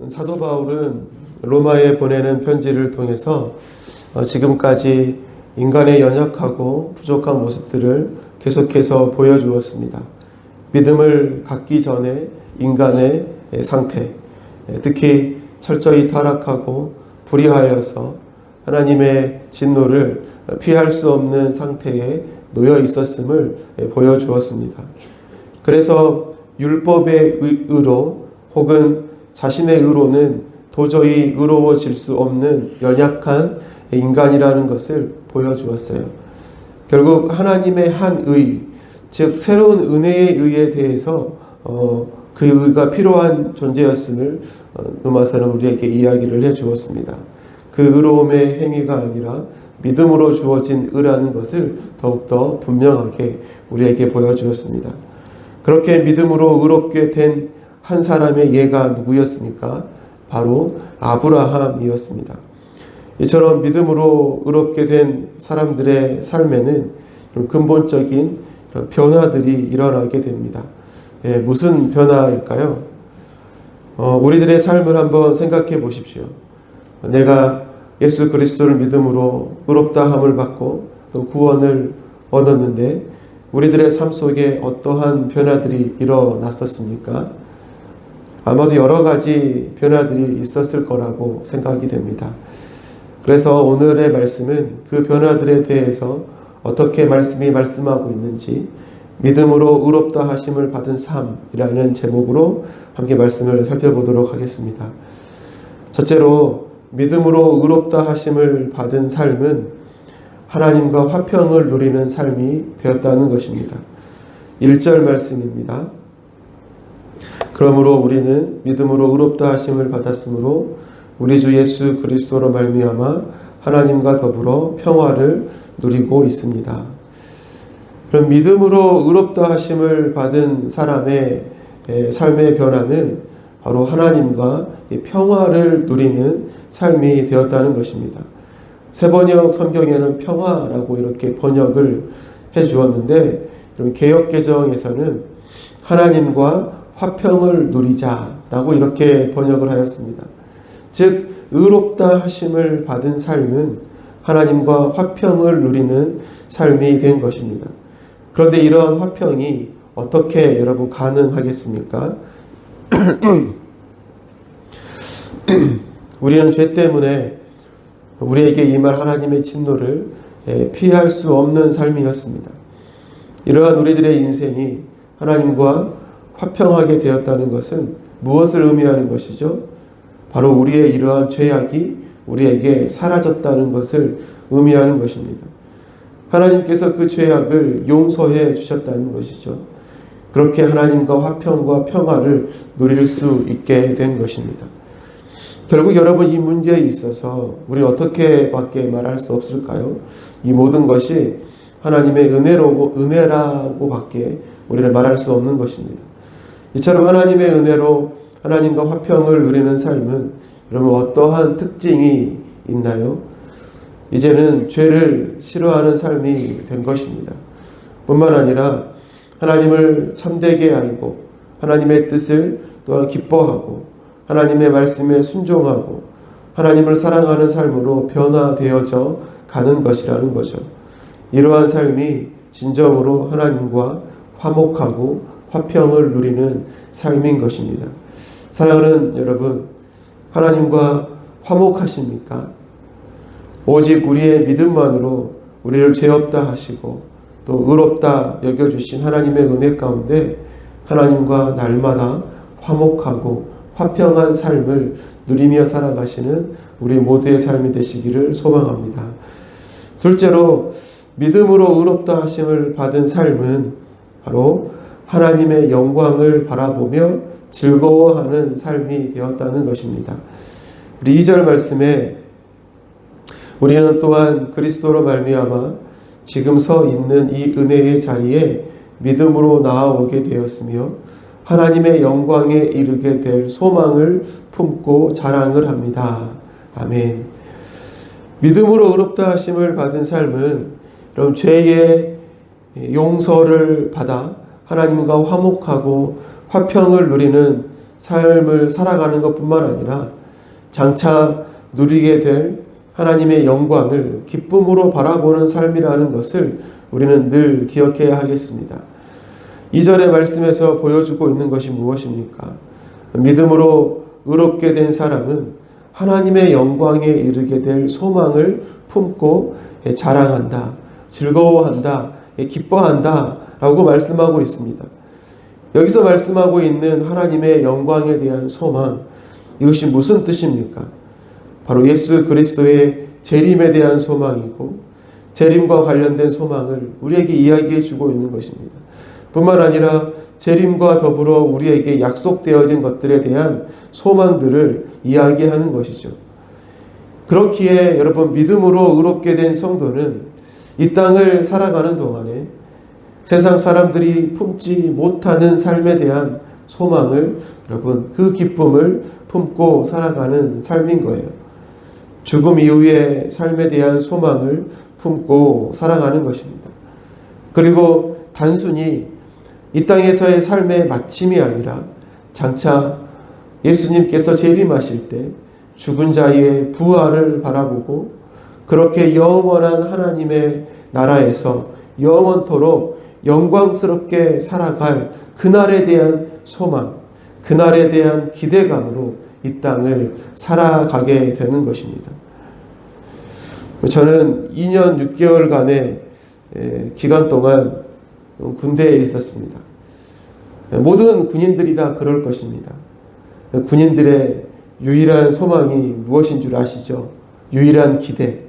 사도 바울은 로마에 보내는 편지를 통해서 지금까지 인간의 연약하고 부족한 모습들을 계속해서 보여주었습니다. 믿음을 갖기 전에 인간의 상태, 특히 철저히 타락하고 불의하여서 하나님의 진노를 피할 수 없는 상태에 놓여 있었음을 보여주었습니다. 그래서 율법의 의로 혹은 자신의 의로는 도저히 의로워질 수 없는 연약한 인간이라는 것을 보여주었어요. 결국 하나님의 한 의, 즉 새로운 은혜의 의에 대해서 그 의가 필요한 존재였음을 로마서는 우리에게 이야기를 해주었습니다. 그 의로움의 행위가 아니라 믿음으로 주어진 의라는 것을 더욱더 분명하게 우리에게 보여주었습니다. 그렇게 믿음으로 의롭게 된 한 사람의 예가 누구였습니까? 바로 아브라함이었습니다. 이처럼 믿음으로 의롭게 된 사람들의 삶에는 근본적인 변화들이 일어나게 됩니다. 무슨 변화일까요? 우리들의 삶을 한번 생각해 보십시오. 내가 예수 그리스도를 믿음으로 의롭다함을 받고 또 구원을 얻었는데 우리들의 삶 속에 어떠한 변화들이 일어났었습니까? 아마도 여러 가지 변화들이 있었을 거라고 생각이 됩니다. 그래서 오늘의 말씀은 그 변화들에 대해서 어떻게 말씀이 말씀하고 있는지 믿음으로 의롭다 하심을 받은 삶이라는 제목으로 함께 말씀을 살펴보도록 하겠습니다. 첫째로 믿음으로 의롭다 하심을 받은 삶은 하나님과 화평을 누리는 삶이 되었다는 것입니다. 1절 말씀입니다. 그러므로 우리는 믿음으로 의롭다 하심을 받았으므로 우리 주 예수 그리스도로 말미암아 하나님과 더불어 평화를 누리고 있습니다. 그럼 믿음으로 의롭다 하심을 받은 사람의 삶의 변화는 바로 하나님과 평화를 누리는 삶이 되었다는 것입니다. 새번역 성경에는 평화라고 이렇게 번역을 해 주었는데 개역개정에서는 하나님과 화평을 누리자라고 이렇게 번역을 하였습니다. 즉 의롭다 하심을 받은 삶은 하나님과 화평을 누리는 삶이 된 것입니다. 그런데 이러한 화평이 어떻게 여러분 가능하겠습니까? 우리는 죄 때문에 우리에게 임할 하나님의 진노를 피할 수 없는 삶이었습니다. 이러한 우리들의 인생이 하나님과 화평하게 되었다는 것은 무엇을 의미하는 것이죠? 바로 우리의 이러한 죄악이 우리에게 사라졌다는 것을 의미하는 것입니다. 하나님께서 그 죄악을 용서해 주셨다는 것이죠. 그렇게 하나님과 화평과 평화를 누릴 수 있게 된 것입니다. 결국 여러분 이 문제에 있어서 우리는 어떻게밖에 말할 수 없을까요? 이 모든 것이 하나님의 은혜라고밖에 우리는 말할 수 없는 것입니다. 이처럼 하나님의 은혜로 하나님과 화평을 누리는 삶은 여러분 어떠한 특징이 있나요? 이제는 죄를 싫어하는 삶이 된 것입니다. 뿐만 아니라 하나님을 참되게 알고 하나님의 뜻을 또한 기뻐하고 하나님의 말씀에 순종하고 하나님을 사랑하는 삶으로 변화되어져 가는 것이라는 거죠. 이러한 삶이 진정으로 하나님과 화목하고 화평을 누리는 삶인 것입니다. 사랑하는 여러분, 하나님과 화목하십니까? 오직 우리의 믿음만으로 우리를 죄 없다 하시고 또 의롭다 여겨주신 하나님의 은혜 가운데 하나님과 날마다 화목하고 화평한 삶을 누리며 살아가시는 우리 모두의 삶이 되시기를 소망합니다. 둘째로 믿음으로 의롭다 하심을 받은 삶은 바로 하나님의 영광을 바라보며 즐거워하는 삶이 되었다는 것입니다. 우리 2절 말씀에 우리는 또한 그리스도로 말미암아 지금 서 있는 이 은혜의 자리에 믿음으로 나아오게 되었으며 하나님의 영광에 이르게 될 소망을 품고 자랑을 합니다. 아멘. 믿음으로 의롭다 하심을 받은 삶은 그럼 죄의 용서를 받아 하나님과 화목하고 화평을 누리는 삶을 살아가는 것뿐만 아니라 장차 누리게 될 하나님의 영광을 기쁨으로 바라보는 삶이라는 것을 우리는 늘 기억해야 하겠습니다. 2절의 말씀에서 보여주고 있는 것이 무엇입니까? 믿음으로 의롭게 된 사람은 하나님의 영광에 이르게 될 소망을 품고 자랑한다, 즐거워한다, 기뻐한다 라고 말씀하고 있습니다. 여기서 말씀하고 있는 하나님의 영광에 대한 소망, 이것이 무슨 뜻입니까? 바로 예수 그리스도의 재림에 대한 소망이고 재림과 관련된 소망을 우리에게 이야기해 주고 있는 것입니다. 뿐만 아니라 재림과 더불어 우리에게 약속되어진 것들에 대한 소망들을 이야기하는 것이죠. 그렇기에 여러분, 믿음으로 의롭게 된 성도는 이 땅을 살아가는 동안에 세상 사람들이 품지 못하는 삶에 대한 소망을, 여러분, 그 기쁨을 품고 살아가는 삶인 거예요. 죽음 이후의 삶에 대한 소망을 품고 살아가는 것입니다. 그리고 단순히 이 땅에서의 삶의 마침이 아니라 장차 예수님께서 재림하실 때 죽은 자의 부활을 바라보고 그렇게 영원한 하나님의 나라에서 영원토록 영광스럽게 살아갈 그날에 대한 소망, 그날에 대한 기대감으로 이 땅을 살아가게 되는 것입니다. 저는 2년 6개월간의 기간 동안 군대에 있었습니다. 모든 군인들이 다 그럴 것입니다. 군인들의 유일한 소망이 무엇인 줄 아시죠? 유일한 기대.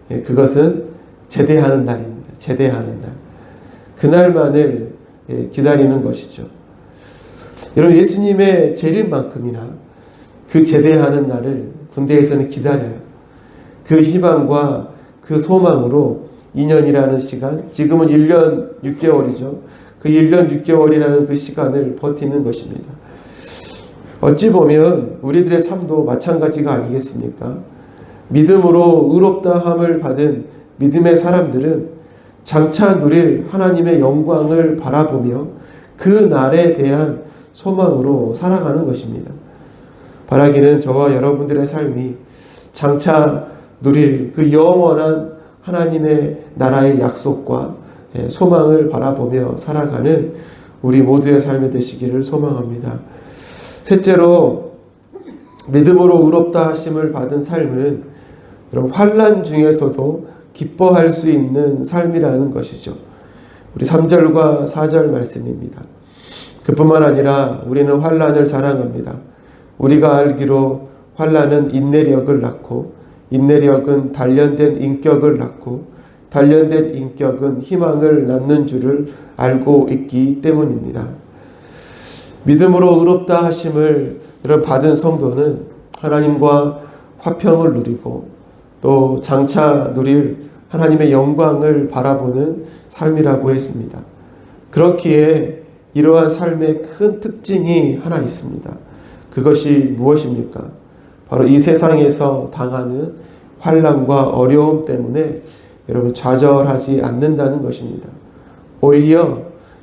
그것은 제대하는 날입니다. 제대하는 날. 그날만을 기다리는 것이죠. 여러분, 예수님의 재림만큼이나 그 제대하는 날을 군대에서는 기다려요. 그 희망과 그 소망으로 2년이라는 시간, 지금은 1년 6개월이죠. 그 1년 6개월이라는 그 시간을 버티는 것입니다. 어찌 보면 우리들의 삶도 마찬가지가 아니겠습니까? 믿음으로 의롭다함을 받은 믿음의 사람들은 장차 누릴 하나님의 영광을 바라보며 그 날에 대한 소망으로 살아가는 것입니다. 바라기는 저와 여러분들의 삶이 장차 누릴 그 영원한 하나님의 나라의 약속과 소망을 바라보며 살아가는 우리 모두의 삶이 되시기를 소망합니다. 셋째로, 믿음으로 의롭다 하심을 받은 삶은 여러분, 환난 중에서도 기뻐할 수 있는 삶이라는 것이죠. 우리 3절과 4절 말씀입니다. 그뿐만 아니라 우리는 환난을 자랑합니다. 우리가 알기로 환난은 인내력을 낳고 인내력은 단련된 인격을 낳고 단련된 인격은 희망을 낳는 줄을 알고 있기 때문입니다. 믿음으로 의롭다 하심을 받은 성도는 하나님과 화평을 누리고 또 장차 누릴 하나님의 영광을 바라보는 삶이라고 했습니다. 그렇기에 이러한 삶의 큰 특징이 하나 있습니다. 그것이 무엇입니까? 바로 이 세상에서 당하는 환난과 어려움 때문에 여러분 좌절하지 않는다는 것입니다. 오히려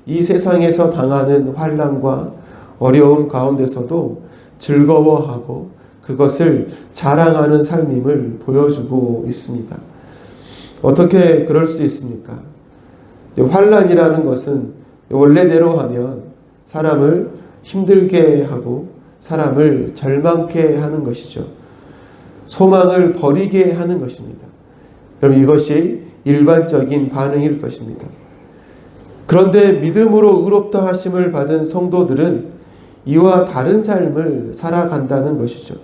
이 세상에서 당하는 환난과 어려움 가운데서도 즐거워하고 그것을 자랑하는 삶임을 보여주고 있습니다. 어떻게 그럴 수 있습니까? 환난이라는 것은 원래대로 하면 사람을 힘들게 하고 사람을 절망케 하는 것이죠. 소망을 버리게 하는 것입니다. 그럼 이것이 일반적인 반응일 것입니다. 그런데 믿음으로 의롭다 하심을 받은 성도들은 이와 다른 삶을 살아간다는 것이죠.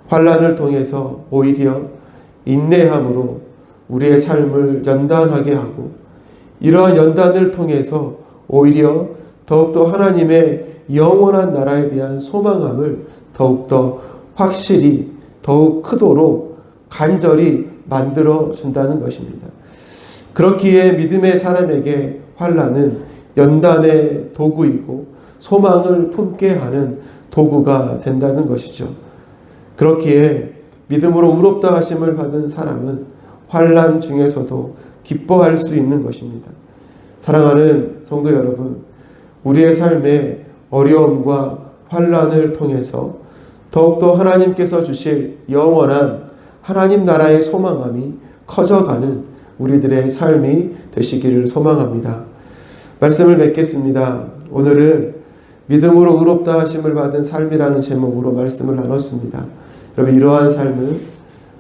환난을 통해서 오히려 인내함으로 우리의 삶을 연단하게 하고 이러한 연단을 통해서 오히려 더욱더 하나님의 영원한 나라에 대한 소망함을 더욱더 확실히 더욱 크도록 간절히 만들어 준다는 것입니다. 그렇기에 믿음의 사람에게 환난은 연단의 도구이고 소망을 품게 하는 도구가 된다는 것이죠. 그렇기에 믿음으로 의롭다 하심을 받은 사람은 환난 중에서도 기뻐할 수 있는 것입니다. 사랑하는 성도 여러분, 우리의 삶에 어려움과 환난을 통해서 더욱더 하나님께서 주실 영원한 하나님 나라의 소망함이 커져가는 우리들의 삶이 되시기를 소망합니다. 말씀을 맺겠습니다. 오늘은 믿음으로 의롭다 하심을 받은 삶이라는 제목으로 말씀을 나눴습니다. 여러분, 이러한 삶은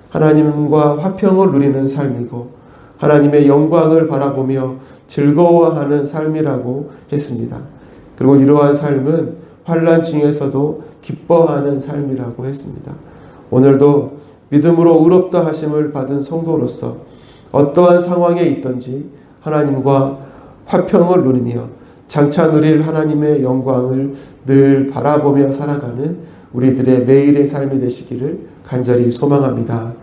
하나님과 화평을 누리는 삶이고 하나님의 영광을 바라보며 즐거워하는 삶이라고 했습니다. 그리고 이러한 삶은 환난 중에서도 기뻐하는 삶이라고 했습니다. 오늘도 믿음으로 의롭다 하심을 받은 성도로서 어떠한 상황에 있든지 하나님과 화평을 누리며 장차 누릴 하나님의 영광을 늘 바라보며 살아가는 우리들의 매일의 삶이 되시기를 간절히 소망합니다.